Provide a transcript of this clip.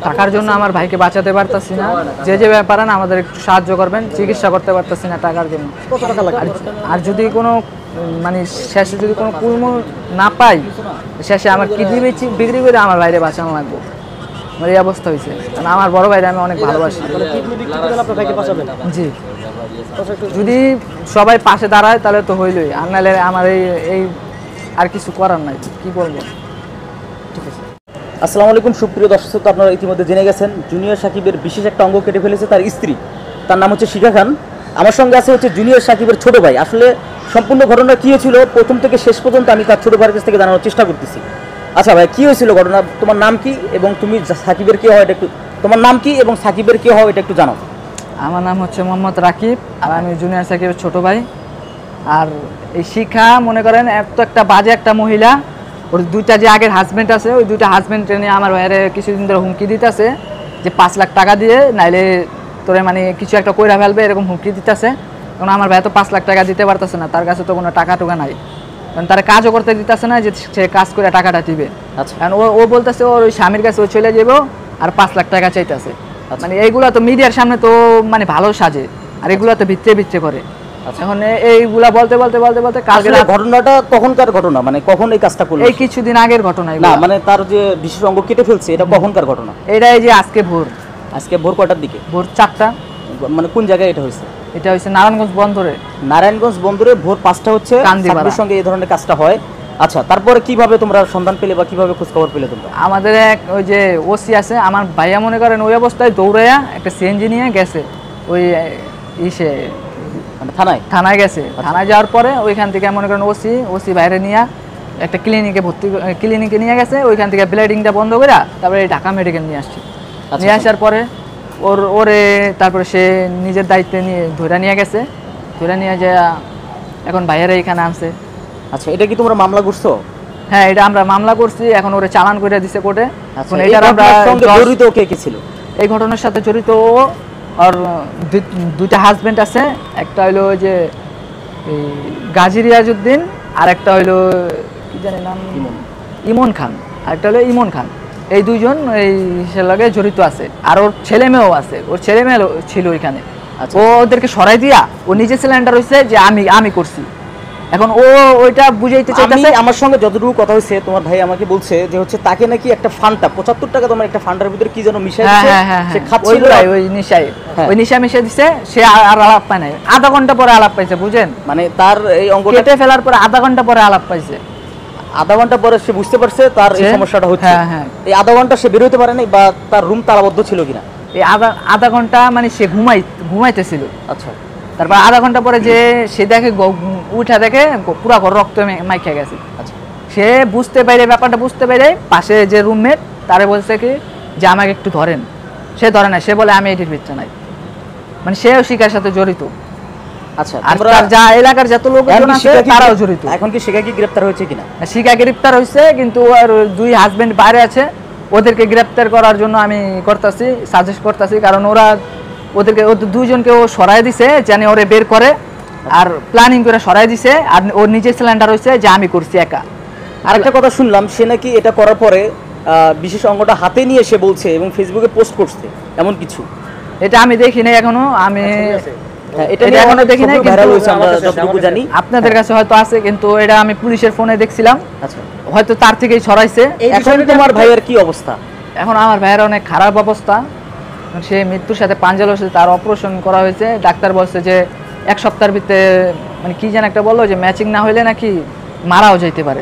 টাকার জন্য আমার ভাইকে বাঁচাতে পারতাছি না। যে যে ব্যাপারে না আমাদের একটু সাহায্য করবেন, চিকিৎসা করতে পারতাছি না টাকার জন্য। কত টাকা লাগবে? আর যদি কোনো মানে শেষে যদি কোনো কুলমূল না পাই, শেষে আমার কিডনি বিক্রি করে আমার বাইরে বাঁচানো লাগবে। আমার এই অবস্থা হয়েছে, কারণ আমার বড় ভাইরা আমি অনেক ভালোবাসি। কিডনি বিক্রি করে আপনার ভাইকে বাঁচাবেন? জি, যদি সবাই পাশে দাঁড়ায় তাহলে তো হইলই, আর নাহলে আমার এই আর কিছু করার নাই, কি বলবো। ঠিক আছে। আসসালামু আলাইকুম সুপ্রিয় দর্শক, তো আপনারা ইতিমধ্যে জেনে গেছেন জুনিয়র সাকিবের বিশেষ একটা অঙ্গ কেটে ফেলেছে তার স্ত্রী। তার নাম হচ্ছে শিখা খান। আমার সঙ্গে আছে হচ্ছে জুনিয়র সাকিবের ছোট ভাই। আসলে সম্পূর্ণ ঘটনা কী হয়েছিল প্রথম থেকে শেষ পর্যন্ত আমি তার ছোট ভাইয়ের কাছ থেকে জানানোর চেষ্টা করতেছি। আচ্ছা ভাই, কী হয়েছিল ঘটনা? তোমার নাম কি এবং তুমি সাকিবের কে হয় এটা একটু, তোমার নাম কি এবং সাকিবের কে হয় এটা একটু জানাও। আমার নাম হচ্ছে মোহাম্মদ রাকিব, আর আমি জুনিয়র সাকিবের ছোট ভাই। আর এই শিখা মনে করেন এত একটা বাজে একটা মহিলা, ওর দুইটা যে আগের হাজব্যান্ড আছে, ওই দুইটা হাজব্যান্ড নিয়ে আমার ভাইয়ের কিছুদিন ধরে হুমকি দিতেছে যে 5 লাখ টাকা দিয়ে নাইলে তোরে মানে কিছু একটা কইরা ফেলবে, এরকম হুমকি দিতেছে। কারণ আমার ভাই তো 5 লাখ টাকা দিতে পারতেছে না, তার কাছে তো কোনো টাকা টুকা নাই, কারণ তারা কাজও করতে দিতেছে না যে সে কাজ করে টাকাটা দিবে। আচ্ছা, কারণ ও বলতেছে ওর ওই স্বামীর কাছে ও চলে যাবো আর 5 লাখ টাকা চাইতেছে। মানে এইগুলা তো মিডিয়ার সামনে তো মানে ভালো সাজে, আর এগুলা তো ভিত্রে ভিত্রে করে। এখন এইগুলা বলতে বলতে বলতে বলতে কালকে ঘটনাটা কখনকার ঘটনা, মানে কখন এই কাজটা করলো? এই কিছুদিন আগের ঘটনা। না মানে তার যে বিশেষ অঙ্গ কেটে ফেলছে এটা কখনকার ঘটনা? এটা এই যে আজকে ভোর কয়টার দিকে? ভোর 4টা। মানে কোন জায়গায় এটা হয়েছে? এটা হচ্ছে নারায়ণগঞ্জ বন্দরে। নারায়ণগঞ্জ বন্দরে ভোর 5টা হচ্ছে সাকিবের সঙ্গে এই ধরনের কাজটা হয়। আচ্ছা, তারপরে কিভাবে তোমরা সন্ধান পেলে বা কিভাবে খোঁজ খবর পেলে তোমরা? আমাদের এক ওই যে ওসি আছে, আমার ভাইয়া মনে করেন ওই অবস্থায় দৌড়াইয়া একটা সিএনজি নিয়ে গেছে ওই ইসে থানায় গেছে। থানায় যাওয়ার পরে ওইখান থেকে মনে করেন ওসি বাইরে নিয়ে একটা ক্লিনিকে নিয়ে গেছে। ওইখান থেকে ব্লিডিংটা বন্ধ করে তারপরে ঢাকা মেডিকেল নিয়ে আসছে। নিয়ে আসার পরে ওরে তারপরে সে নিজের দায়িত্বে নিয়ে ধরে নিয়ে গেছে। ধরে নিয়ে যায় এখন ভাইয়েরা এখানে আনছে। আচ্ছা, এটা কি তোমরা মামলা করছো? হ্যাঁ, এটা আমরা মামলা করছি, এখন ওরে চালান করে দিছে কোর্টে। এখন এটার আমরা জড়িত কে কে ছিল এই ঘটনার সাথে জড়িত? আর দুইটা হাজবেন্ড আছে, একটা হইলো যে গাজী রিয়াজউদ্দিন, আর একটা হইলো কি জানি নাম, ইমন খান, আর একটা হলো ইমন খান। এই দুইজন এই লগে জড়িত আছে, আর ওর ছেলে মেয়েও আছে। ওর ছেলে মেয়ে ছিল ওইখানে। ও ওদেরকে সরাই দিয়া ও নিজে সিলিন্ডার হয়েছে যে আমি করছি। এখন ও ওইটা বুঝাইতে চাইতেছে। আমার সঙ্গে যতটুকু কথা হয়েছে তোমার ভাই আমাকে বলছে যে হচ্ছে তাকে নাকি একটা ফান্ডা 75 টাকা তোমার একটা ফান্ডার ভিতরে কি যেন মিশাই দিয়েছে, সে খাচ্ছিল ওই নিশা মিশাই দিছে। সে আর আলাপ পায় নাই, আধা ঘন্টা পরে আলাপ পাইছে, বুঝেন? মানে তার এই অঙ্গটা কেটে ফেলার পরে আধা ঘন্টা পরে আলাপ পাইছে। আধা ঘন্টা পরে সে বুঝতে পারছে তার এই সমস্যাটা হচ্ছে। এই আধা ঘন্টা সে বের হতে পারে নাই, বা তার রুম তালাবদ্ধ ছিল কিনা? এই আধা ঘন্টা মানে সে ঘুমাইতেছিল। আচ্ছা, তারপর আধা ঘন্টা পরে যে সে দেখে উঠা দেখে পুরা ঘর রক্ত মাইখা গেছে। আচ্ছা, সে বুঝতে পারে, ব্যাপারটা বুঝতে পারে, পাশে যে রুমমেট তারে বলছে কি যে আমাকে একটু ধরেন। সে ধরে না, সে বলে আমি এটির ভিতরে নাই। মানে সেও শিকার সাথে জড়িত। আচ্ছা, আমরা যা এলাকার যত লোকজন আছে তারাও জড়িত। এখন কি শিখা কি গ্রেফতার হয়েছে কিনা? শিখা গ্রেফতার হয়েছে, কিন্তু আর দুই হাজবেন্ড বাইরে আছে। ওদেরকে গ্রেফতার করার জন্য আমি সাজেস্ট করতেছি, কারণ ওদের দুইজনকে ও সরাই দিছে জানি ওরে বের করে, আর প্ল্যানিং করে সরাই দিছে। আর ওর নিজের সিলিন্ডার হয়েছে যে আমি করছি একা। আর একটা কথা শুনলাম, সে নাকি এটা করার পরে বিশেষ অঙ্গটা হাতে নিয়ে সে বলছে এবং ফেসবুকে পোস্ট করছে এমন কিছু। এটা আমি দেখি নাই এখনো, আমি এটা এখনো দেখি নাই, ভাইরাল হইছে আমরা যতটুকু জানি। আপনাদের কাছে হয়তো আছে, কিন্তু এটা আমি পুলিশের ফোনে দেখছিলাম। আচ্ছা, হয়তো তার থেকেই ছড়াইছে। এখন তোমার ভাইয়ের কি অবস্থা? এখন আমার ভাইয়ের অনেক খারাপ অবস্থা। সে মৃত্যুর সাথে পাঞ্জা লড়ছে, তার অপারেশন করা হয়েছে। ডাক্তার বলছে যে 1 সপ্তাহের ভিতরে মানে কি যেন একটা বললো যে ম্যাচিং না হইলে নাকি মারাও যাইতে পারে।